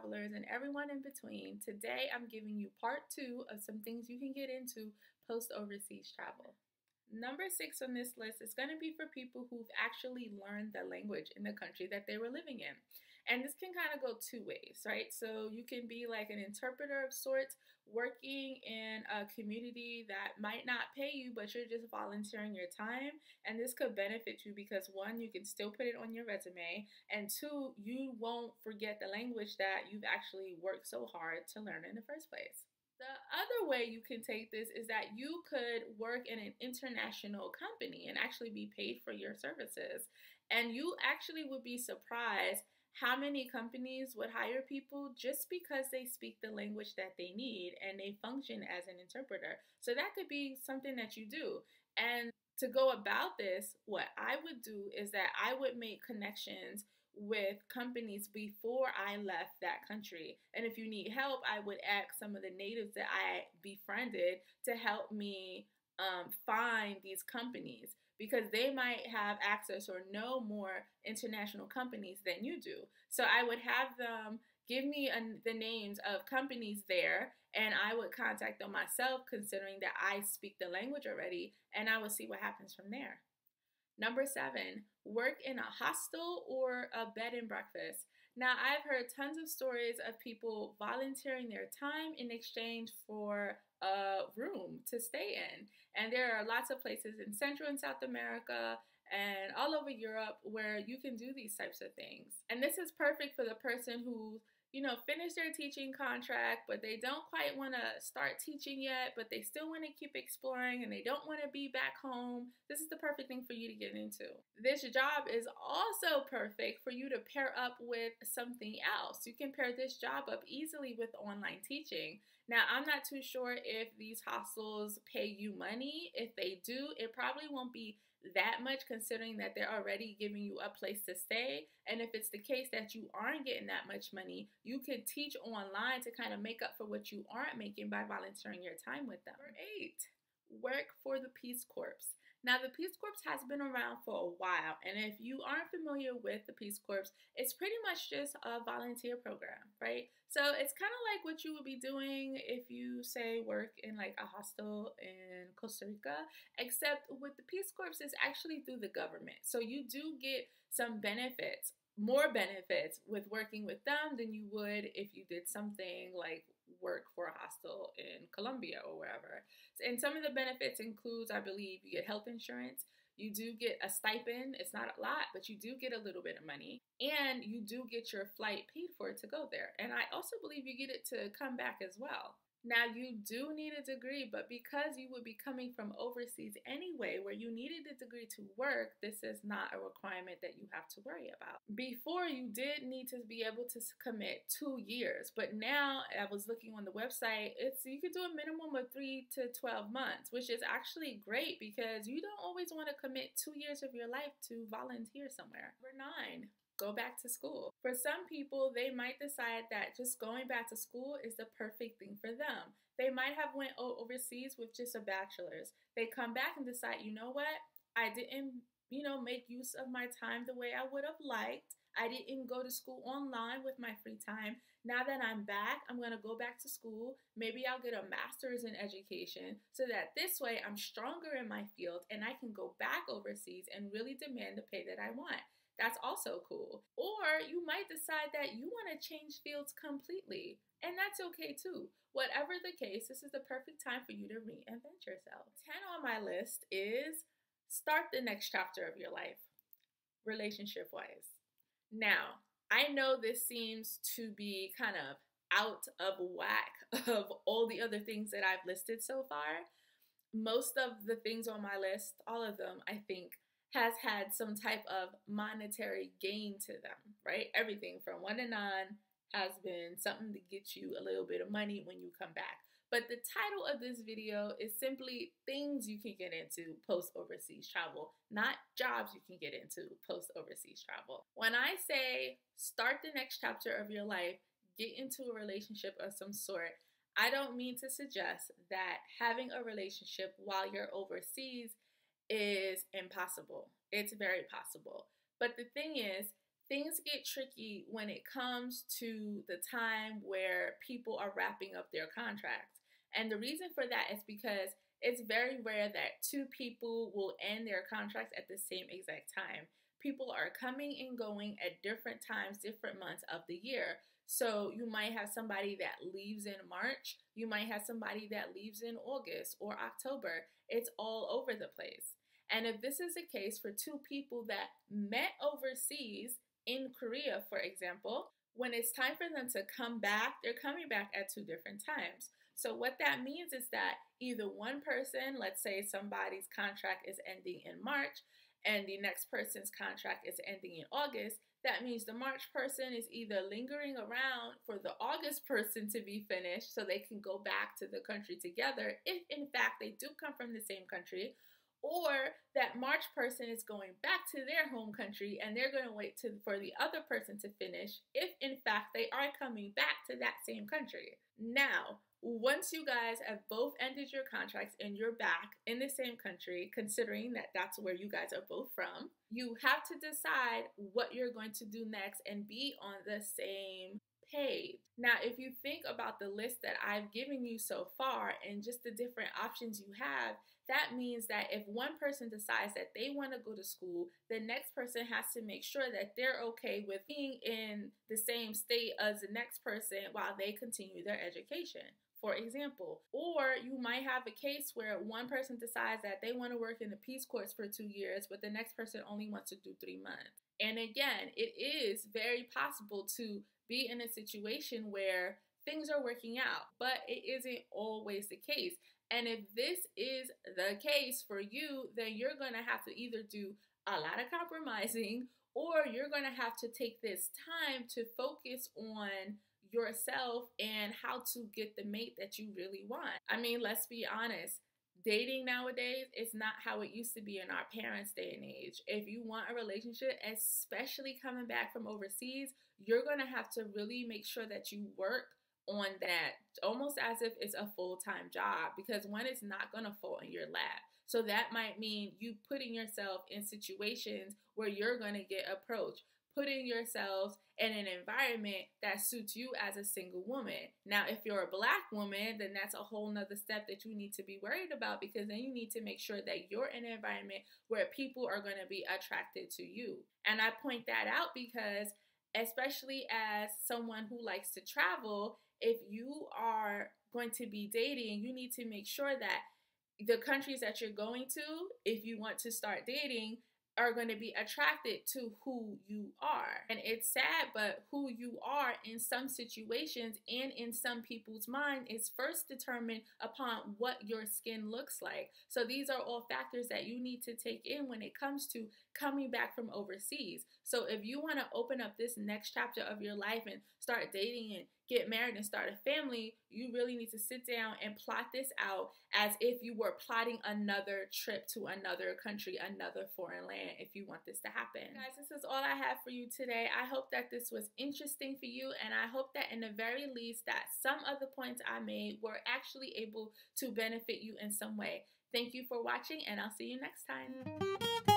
travelers, and everyone in between. Today, I'm giving you part 2 of some things you can get into post overseas travel. Number 6 on this list is going to be for people who've actually learned the language in the country that they were living in. And this can kind of go 2 ways, right? So you can be like an interpreter of sorts, working in a community that might not pay you, but you're just volunteering your time. And this could benefit you because 1, you can still put it on your resume, and 2, you won't forget the language that you've actually worked so hard to learn in the first place. The other way you can take this is that you could work in an international company and actually be paid for your services. And you actually would be surprised how many companies would hire people just because they speak the language that they need and they function as an interpreter. So that could be something that you do. And to go about this, what I would do is that I would make connections with companies before I left that country. And if you need help, I would ask some of the natives that I befriended to help me find these companies, because they might have access or know more international companies than you do. So I would have them give me the names of companies there, and I would contact them myself, considering that I speak the language already, and I would see what happens from there. Number 7, work in a hostel or a bed and breakfast. Now, I've heard tons of stories of people volunteering their time in exchange for a room to stay in. And there are lots of places in Central and South America and all over Europe where you can do these types of things. And this is perfect for the person who finished their teaching contract, but they don't quite want to start teaching yet, but they still want to keep exploring and they don't want to be back home. This is the perfect thing for you to get into. This job is also perfect for you to pair up with something else. You can pair this job up easily with online teaching. Now, I'm not too sure if these hostels pay you money. If they do, it probably won't be that much, considering that they're already giving you a place to stay. And if it's the case that you aren't getting that much money, you could teach online to kind of make up for what you aren't making by volunteering your time with them. Number 8, work for the Peace Corps. Now, the Peace Corps has been around for a while, and if you aren't familiar with the Peace Corps, it's pretty much just a volunteer program, right? So it's kind of like what you would be doing if you, say, work in like a hostel in Costa Rica, except with the Peace Corps, it's actually through the government. So you do get some benefits, more benefits with working with them than you would if you did something like work for a hostel in Colombia or wherever. And some of the benefits includes, I believe, you get health insurance, you do get a stipend. It's not a lot, but you do get a little bit of money, and you do get your flight paid for to go there. And I also believe you get it to come back as well. Now, you do need a degree, but because you would be coming from overseas anyway, where you needed a degree to work, this is not a requirement that you have to worry about. Before, you did need to be able to commit 2 years, but now I was looking on the website, you could do a minimum of 3 to 12 months, which is actually great because you don't always want to commit 2 years of your life to volunteer somewhere. Number 9. Go back to school. For some people, they might decide that just going back to school is the perfect thing for them. They might have went overseas with just a bachelor's. They come back and decide, you know what? I didn't, make use of my time the way I would have liked. I didn't go to school online with my free time. Now that I'm back, I'm going to go back to school. Maybe I'll get a master's in education so that this way I'm stronger in my field and I can go back overseas and really demand the pay that I want. That's also cool. Or you might decide that you want to change fields completely, and that's okay too. Whatever the case, this is the perfect time for you to reinvent yourself. 10 on my list is start the next chapter of your life, relationship-wise. Now, I know this seems to be kind of out of whack of all the other things that I've listed so far. Most of the things on my list, all of them, I think, has had some type of monetary gain to them, right? Everything from 1 to 9 has been something to get you a little bit of money when you come back. But the title of this video is simply things you can get into post-overseas travel, not jobs you can get into post-overseas travel. When I say start the next chapter of your life, get into a relationship of some sort, I don't mean to suggest that having a relationship while you're overseas is impossible. It's very possible. But the thing is, things get tricky when it comes to the time where people are wrapping up their contracts. And the reason for that is because it's very rare that two people will end their contracts at the same exact time. People are coming and going at different times, different months of the year. So you might have somebody that leaves in March, you might have somebody that leaves in August or October. It's all over the place. And if this is the case for two people that met overseas in Korea, for example, when it's time for them to come back, they're coming back at two different times. So what that means is that either one person, let's say somebody's contract is ending in March and the next person's contract is ending in August, that means the March person is either lingering around for the August person to be finished so they can go back to the country together, if in fact they do come from the same country, or that March person is going back to their home country and they're going to wait for the other person to finish, if in fact they are coming back to that same country. Now, once you guys have both ended your contracts and you're back in the same country, considering that that's where you guys are both from, you have to decide what you're going to do next and be on the same page. Now, if you think about the list that I've given you so far and just the different options you have, that means that if one person decides that they want to go to school, the next person has to make sure that they're okay with being in the same state as the next person while they continue their education, for example. Or you might have a case where one person decides that they want to work in the Peace Corps for 2 years, but the next person only wants to do 3 months. And again, it is very possible to be in a situation where things are working out, but it isn't always the case. And if this is the case for you, then you're going to have to either do a lot of compromising, or you're going to have to take this time to focus on yourself and how to get the mate that you really want. I mean, let's be honest. Dating nowadays is not how it used to be in our parents' day and age. If you want a relationship, especially coming back from overseas, you're going to have to really make sure that you work on that almost as if it's a full-time job, because one is not going to fall in your lap. So that might mean you putting yourself in situations where you're going to get approached, putting yourselves in an environment that suits you as a single woman. Now, if you're a Black woman, then that's a whole nother step that you need to be worried about, because then you need to make sure that you're in an environment where people are going to be attracted to you. And I point that out because, especially as someone who likes to travel, if you are going to be dating, you need to make sure that the countries that you're going to, if you want to start dating, are going to be attracted to who you are. And it's sad, but who you are in some situations and in some people's mind is first determined upon what your skin looks like. So these are all factors that you need to take in when it comes to coming back from overseas. So if you want to open up this next chapter of your life and start dating and get married and start a family, you really need to sit down and plot this out as if you were plotting another trip to another country, another foreign land, if you want this to happen. Guys, this is all I have for you today. I hope that this was interesting for you, and I hope that in the very least that some of the points I made were actually able to benefit you in some way. Thank you for watching, and I'll see you next time.